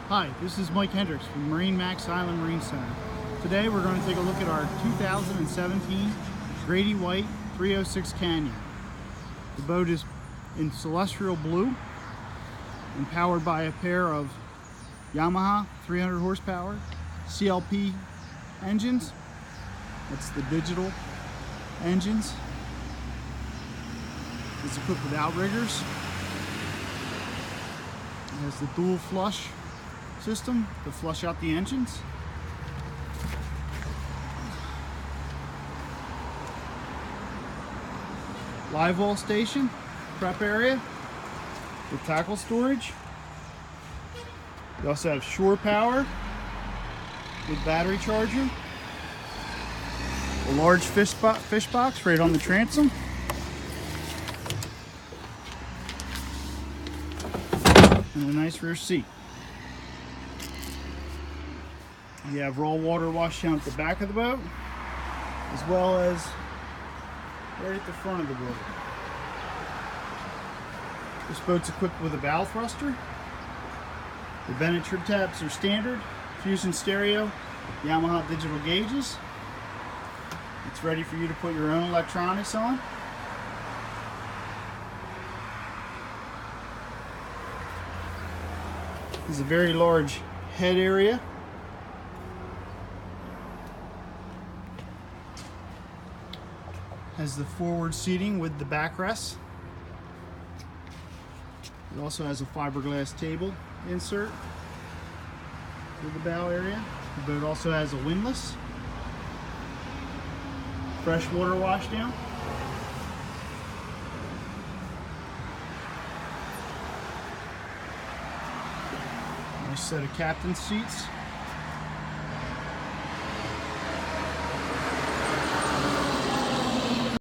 Hi, this is Mike Hendricks from MarineMax Island Marine Center. Today we're going to take a look at our 2017 Grady-White 306 Canyon. The boat is in celestial blue and powered by a pair of Yamaha 300 horsepower CLP engines. That's the digital engines. It's equipped with outriggers. It has the dual flush system to flush out the engines. Live well station, prep area with tackle storage. We also have shore power with battery charger. A large fish box right on the transom. And a nice rear seat. You have raw water wash down at the back of the boat, as well as right at the front of the boat. This boat's equipped with a bow thruster. The Bennett trip taps are standard, Fusion stereo, Yamaha digital gauges. It's ready for you to put your own electronics on. This is a very large head area. Has the forward seating with the backrests. It also has a fiberglass table insert for the bow area. The boat also has a windlass, fresh water washdown, nice set of captain's seats.